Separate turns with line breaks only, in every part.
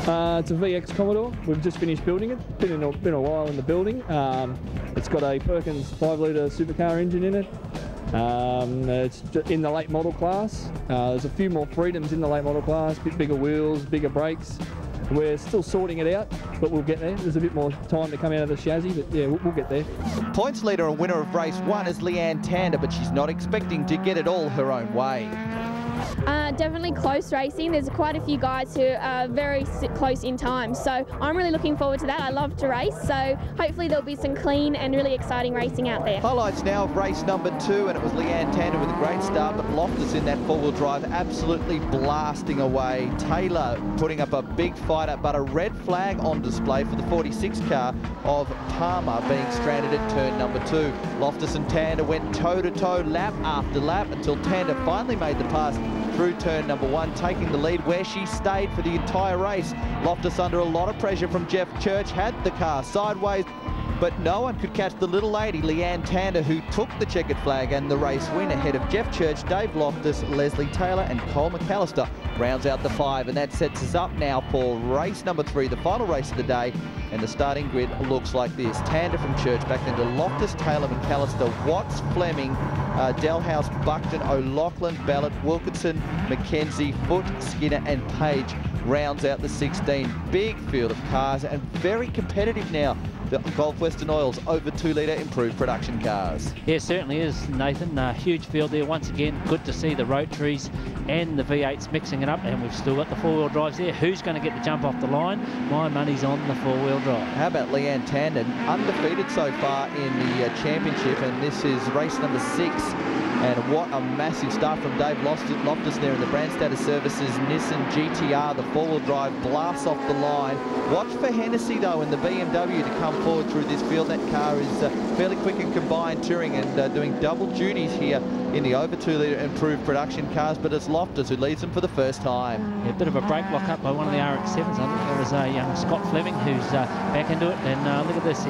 It's a VX Commodore. We've just finished building it. Been a while in the building. It's got a Perkins 5-litre supercar engine in it. It's in the late model class. There's a few more freedoms in the late model class, a bit bigger wheels, bigger brakes. We're still sorting it out, but we'll get there. There's a bit more time to come out of the chassis, but yeah, we'll get there.
Points leader and winner of race 1 is Leanne Tander, but she's not expecting to get it all her own way.
Definitely close racing. There's quite a few guys who are very close in time, so I'm really looking forward to that. I love to race, so hopefully there'll be some clean and really exciting racing out there.
Highlights now of race number 2, and it was Leanne Tander with a great start, but Loftus in that four-wheel drive absolutely blasting away. Taylor putting up a big fight, but a red flag on display for the 46 car of Palmer being stranded at turn number 2. Loftus and Tander went toe-to-toe lap after lap until Tander finally made the pass through turn number 1, taking the lead where she stayed for the entire race. Loftus under a lot of pressure from Jeff Church, had the car sideways, but no one could catch the little lady, Leanne Tander, who took the checkered flag and the race win ahead of Jeff Church, Dave Loftus, Leslie Taylor and Cole McAllister. Rounds out the 5, and that sets us up now for race number 3, the final race of the day. And the starting grid looks like this. Tander from Church, back into Loftus, Taylor, McAllister, Watts, Fleming, Delhouse, Buckton, O'Loughlin, Ballard, Wilkinson, McKenzie, Foot, Skinner and Page rounds out the 16. Big field of cars and very competitive now. The Gulf Western Oil's over 2-litre improved production cars.
Yeah, it certainly is, Nathan. Huge field there once again. Good to see the Rotaries and the V8s mixing it up, and we've still got the four-wheel drives there. Who's going to get the jump off the line? My money's on the four-wheel drive. How
about Leanne Tander, undefeated so far in the championship, and this is race number 6. And what a massive start from Dave Loftus there in the Brandstatter Services Nissan GTR. The four-wheel drive blasts off the line. Watch for Hennessy, though, in the BMW to come forward through this field. That car is fairly quick in combined touring and doing double duties here in the over 2-litre improved production cars, but it's Loftus who leads them for the first time.
Yeah, a bit of a brake lock up by one of the RX-7s. I think there was a young Scott Fleming who's back into it, and look at this,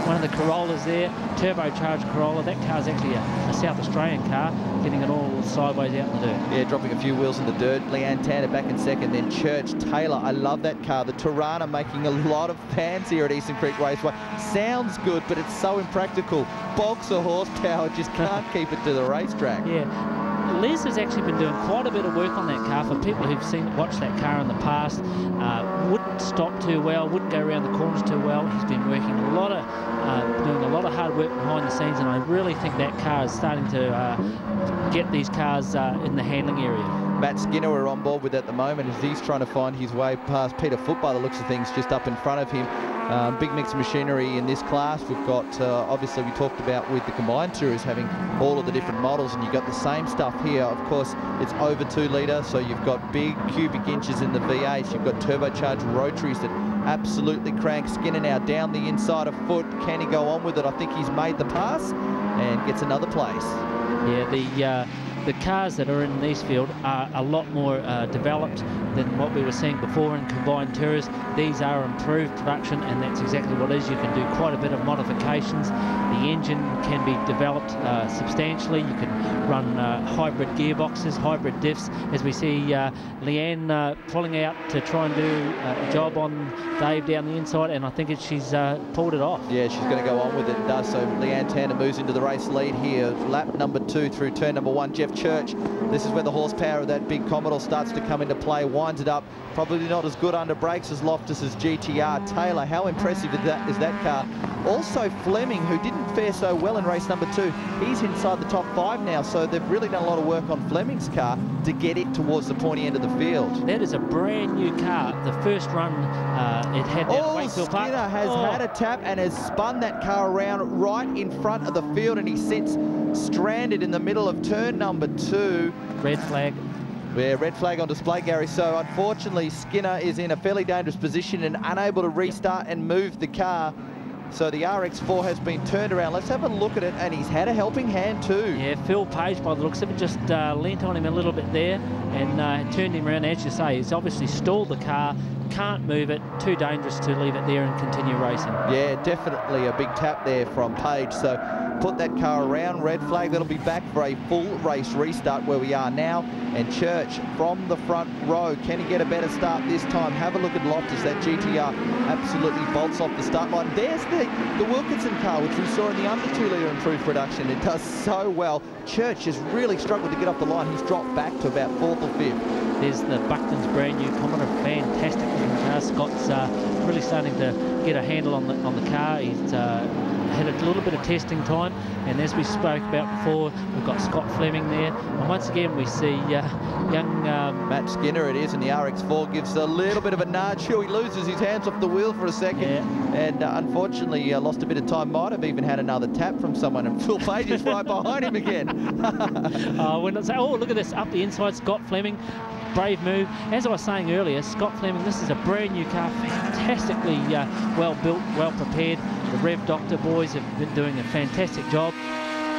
one of the Corollas there, turbocharged Corolla. That car's actually a South Australian car, getting it all sideways out in the dirt.
Yeah, dropping a few wheels in the dirt. Leanne Tander back in second, then Church, Taylor. I love that car. The Tirana making a lot of fans here at Eastern Creek Raceway. Sounds good, but it's so impractical. Box of horsepower, just can't keep it to the racetrack.
Yeah. Les has actually been doing quite a bit of work on that car. For people who've watched that car in the past, wouldn't stop too well, wouldn't go around the corners too well. He's been working doing a lot of hard work behind the scenes, and I really think that car is starting to get these cars in the handling area.
Matt Skinner we're on board with at the moment as he's trying to find his way past Peter Foot by the looks of things, just up in front of him. Big mix of machinery in this class. We've got, obviously we talked about with the combined series having all of the different models, and you've got the same stuff here. Of course, it's over 2-litre, so you've got big cubic inches in the V8s. You've got turbocharged rotaries that absolutely crank. Skinner now down the inside of Foot. Can he go on with it? I think he's made the pass and gets another place.
Yeah, the cars that are in this field are a lot more developed than what we were seeing before in combined tours. These are improved production, and that's exactly what it is. You can do quite a bit of modifications. The engine can be developed substantially. You can run hybrid gearboxes, hybrid diffs, as we see Leanne pulling out to try and do a job on Dave down the inside, and I think she's pulled it off.
Yeah, she's going to go on with it and does so. Leanne Tander moves into the race lead here. Lap number 2 through turn number 1. Jeff Church, this is where the horsepower of that big Commodore starts to come into play, winds it up. Probably not as good under brakes as Loftus's GTR. Taylor, how impressive is that car? Also Fleming, who didn't fare so well in race number 2. He's inside the top 5 now, so they've really done a lot of work on Fleming's car to get it towards the pointy end of the field.
That is a brand new car. The first run, it had that Wakefield Park.
Skinner has had a tap and has spun that car around right in front of the field, and he sits stranded in the middle of turn number 2.
Red flag.
Yeah, red flag on display, Gary. So unfortunately, Skinner is in a fairly dangerous position and unable to restart and move the car. So the RX-4 has been turned around. Let's have a look at it, and he's had a helping hand too.
Yeah, Phil Page, by the looks of it, just leant on him a little bit there and turned him around. As you say, he's obviously stalled the car, can't move it, too dangerous to leave it there and continue racing.
Yeah, definitely a big tap there from Page. So put that car around, red flag. That'll be back for a full race restart where we are now. And Church from the front row. Can he get a better start this time? Have a look at Loftus. That GTR absolutely bolts off the start line. There's the Wilkinson car, which we saw in the under 2 litre improved production. It does so well. Church has really struggled to get off the line. He's dropped back to about 4th or 5th.
There's the Buckton's brand new Commodore, fantastic looking car. Scott's really starting to get a handle on the car. He's had a little bit of testing time, and as we spoke about before, we've got Scott Fleming there, and once again we see young
Matt Skinner it is, and the RX4 gives a little bit of a nudge. He loses his hands off the wheel for a second, and unfortunately lost a bit of time. Might have even had another tap from someone, and Phil Page is right behind him again.
Oh, look at this, up the inside, Scott Fleming. Brave move. As I was saying earlier, Scott Fleming, this is a brand new car, fantastically well built, well prepared. The Rev Doctor boys have been doing a fantastic job.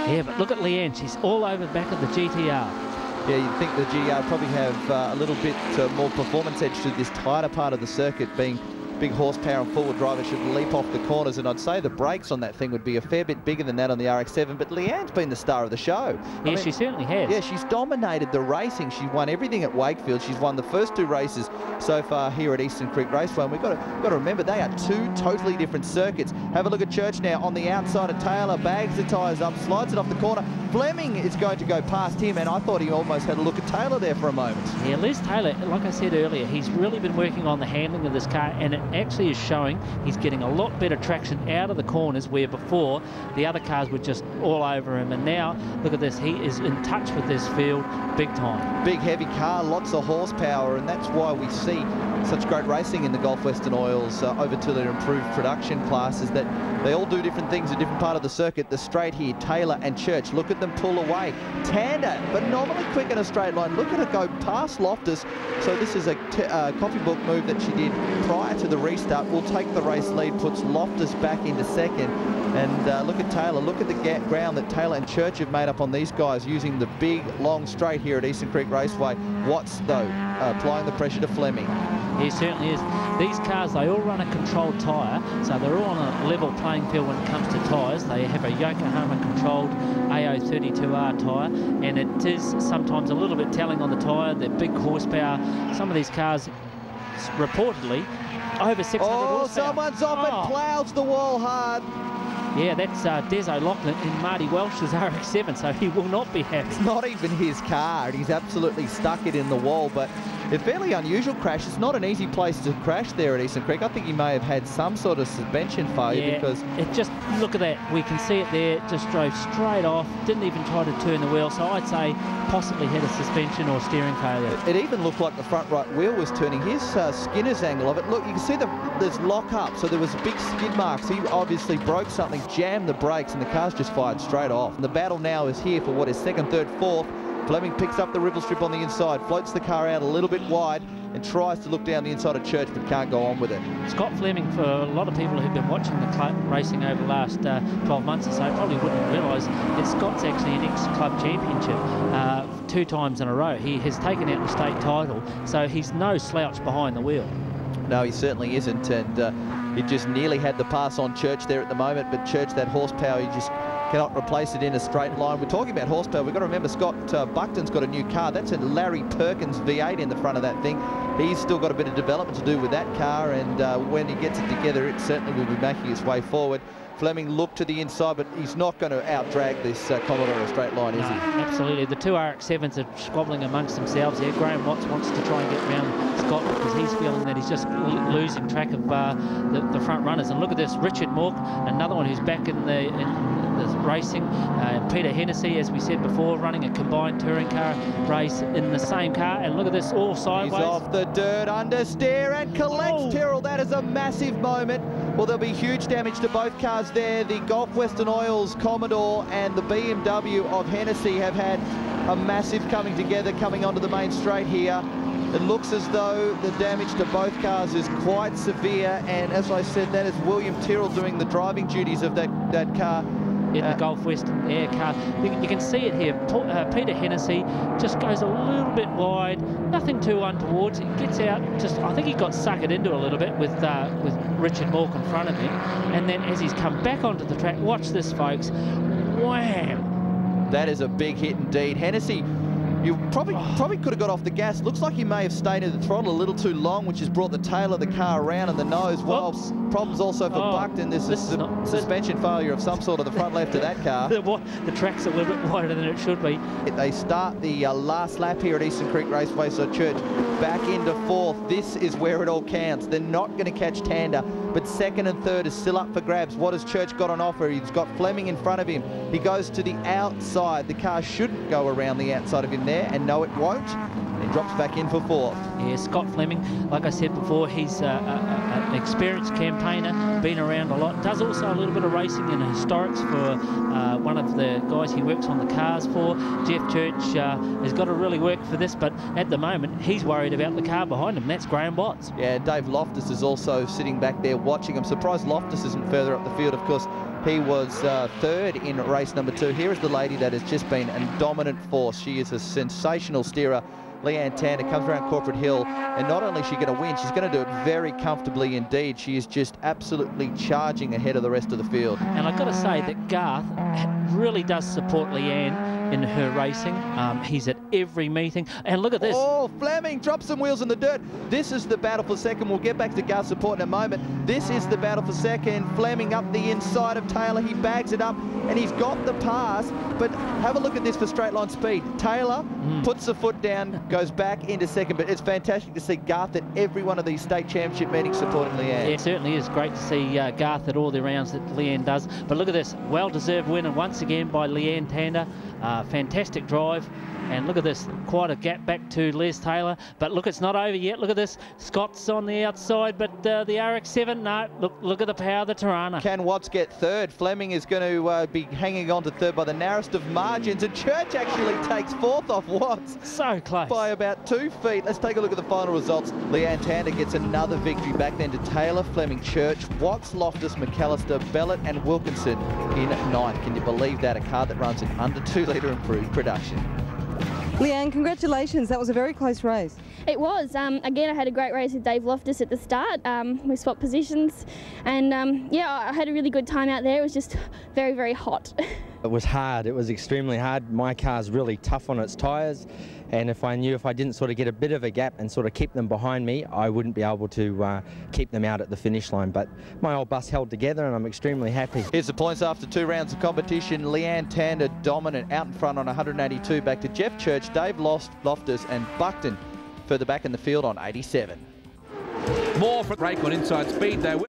Yeah, but look at Leanne, she's all over the back of the GTR.
Yeah, you'd think the GR probably have a little bit more performance edge to this tighter part of the circuit, being big horsepower and forward driver should leap off the corners, and I'd say the brakes on that thing would be a fair bit bigger than that on the RX-7, but Leanne's been the star of the show.
Yeah, she certainly has.
Yeah, she's dominated the racing. She's won everything at Wakefield. She's won the first 2 races so far here at Eastern Creek Raceway, and we've got to remember they are 2 totally different circuits. Have a look at Church now on the outside of Taylor, bags the tyres up, slides it off the corner. Fleming is going to go past him, and I thought he almost had a look at Taylor there for a moment.
Yeah, Les Taylor, like I said earlier, he's really been working on the handling of this car, and it actually is showing he's getting a lot better traction out of the corners, where before the other cars were just all over him. And now, look at this, he is in touch with this field big time.
Big, heavy car, lots of horsepower, and that's why we see such great racing in the Gulf Western Oils over to their improved production classes, that they all do different things in different part of the circuit. The straight here, Taylor and Church, look at them pull away. Tander, phenomenally quick in a straight line. Look at her go past Loftus. So this is a copybook move that she did prior to the restart. Will take the race lead, puts Loftus back into second. And look at Taylor, look at the ground that Taylor and Church have made up on these guys using the big, long straight here at Eastern Creek Raceway. Watts, though, applying the pressure to Fleming.
He certainly is. These cars, they all run a controlled tyre, so they're all on a level playing field when it comes to tyres. They have a Yokohama controlled AO32R tyre, and it is sometimes a little bit telling on the tyre. They're big horsepower. Some of these cars, reportedly, over 600 horsepower.
Someone's off and ploughs the wall hard.
Yeah, that's Des O'Loughlin in Marty Welsh's RX-7, so he will not be happy.
It's not even his car, and he's absolutely stuck it in the wall, but a fairly unusual crash. It's not an easy place to crash there at Eastern Creek. I think he may have had some sort of suspension failure, because
it just, look at that, we can see it there, it just drove straight off, didn't even try to turn the wheel, so I'd say possibly had a suspension or steering failure.
It even looked like the front right wheel was turning. Here's Skinner's angle of it. Look, you can see there's lock up, so there was big skid marks. He obviously broke something, jammed the brakes, and the car's just fired straight off. And the battle now is here for what is 2nd, 3rd, 4th. Fleming picks up the ripple strip on the inside, floats the car out a little bit wide, and tries to look down the inside of Church, but can't go on with it.
Scott Fleming, for a lot of people who've been watching the club racing over the last 12 months or so, probably wouldn't realise that Scott's actually an ex-club championship 2 times in a row. He has taken out the state title, so he's no slouch behind the wheel.
No, he certainly isn't, and he just nearly had the pass on Church there at the moment, but Church, that horsepower, he just cannot replace it in a straight line. We're talking about horsepower. We've got to remember Scott Buckton's got a new car. That's a Larry Perkins V8 in the front of that thing. He's still got a bit of development to do with that car, and when he gets it together, it certainly will be making its way forward. Fleming looked to the inside, but he's not going to out-drag this Commodore in a straight line, is he?
Absolutely. The 2 RX-7s are squabbling amongst themselves here. Graham Watts wants to try and get around Scott because he's feeling that he's just losing track of the front runners. And look at this, Richard Mork, another one who's back in the racing. Peter Hennessy, as we said before, running a combined touring car race in the same car. And look at this, all sideways.
He's off the dirt, understeer, and collects Tyrrell. That is a massive moment. Well, there'll be huge damage to both cars there. The Gulf Western Oils Commodore and the BMW of Hennessy have had a massive coming together, coming onto the main straight here. It looks as though the damage to both cars is quite severe, and as I said, that is William Tyrrell doing the driving duties of that car.
in the Gulf Western Air car. You can see it here. Peter Hennessy just goes a little bit wide, nothing too untoward. He gets out, I think he got suckered into a little bit with Richard Mork in front of him. And then as he's come back onto the track, watch this, folks. Wham!
That is a big hit indeed. Hennessy, you probably could have got off the gas. Looks like he may have stayed at the throttle a little too long, which has brought the tail of the car around and the nose. Well, problems also for Buckton. There's a suspension failure of some sort of the front left of that car.
The track's a little bit wider than it should be.
They start the last lap here at Eastern Creek Raceway, so Church back into fourth. This is where it all counts. They're not going to catch Tander, but second and third is still up for grabs. What has Church got on offer? He's got Fleming in front of him. He goes to the outside. The car shouldn't go around the outside of him there, and no, it won't. He drops back in for fourth.
Yeah, Scott Fleming, like I said before, he's an experienced campaigner, been around a lot, does also a little bit of racing in historics for one of the guys he works on the cars for. Jeff Church has got to really work for this, but at the moment he's worried about the car behind him. That's Graham Watts.
Yeah, Dave Loftus is also sitting back there watching. I'm surprised Loftus isn't further up the field. Of course, he was third in race number 2. Here is the lady that has just been a dominant force. She is a sensational steerer. Leanne Tander comes around Corporate Hill, and not only is she going to win, she's going to do it very comfortably indeed. She is just absolutely charging ahead of the rest of the field.
And I've got to say that Garth really does support Leanne in her racing. He's at every meeting. And look at this.
Oh, Fleming drops some wheels in the dirt. This is the battle for second. We'll get back to Garth's support in a moment. This is the battle for second. Fleming up the inside of Taylor. He bags it up, and he's got the pass. But have a look at this for straight line speed. Taylor puts the foot down, goes back into second. But it's fantastic to see Garth at every one of these state championship meetings supporting Leanne.
Yeah, it certainly is great to see Garth at all the rounds that Leanne does. But look at this. Well-deserved win, and once again by Leanne Tander. Fantastic drive. And look at this, quite a gap back to Les Taylor. But look, it's not over yet. Look at this. Scott's on the outside, but the RX-7, no. Look at the power of the Tirana.
Can Watts get third? Fleming is going to be hanging on to third by the narrowest of margins. And Church actually takes fourth off Watts.
So close.
By about 2 feet. Let's take a look at the final results. Leanne Tander gets another victory back then to Taylor, Fleming, Church, Watts, Loftus, McAllister, Bellett and Wilkinson in ninth. Can you believe that? A car that runs in under 2 litre improved production.
Leanne, congratulations. That was a very close race.
It was. Again, I had a great race with Dave Loftus at the start. We swapped positions, and yeah, I had a really good time out there. It was just very, very hot.
It was hard. It was extremely hard. My car's really tough on its tyres, and if I didn't sort of get a bit of a gap and sort of keep them behind me, I wouldn't be able to keep them out at the finish line. But my old bus held together, and I'm extremely happy.
Here's the points after 2 rounds of competition. Leanne Tander dominant, out in front on 182, back to Jeff Church, Dave Loftus and Buckton further back in the field on 87.
More for break on inside speed though.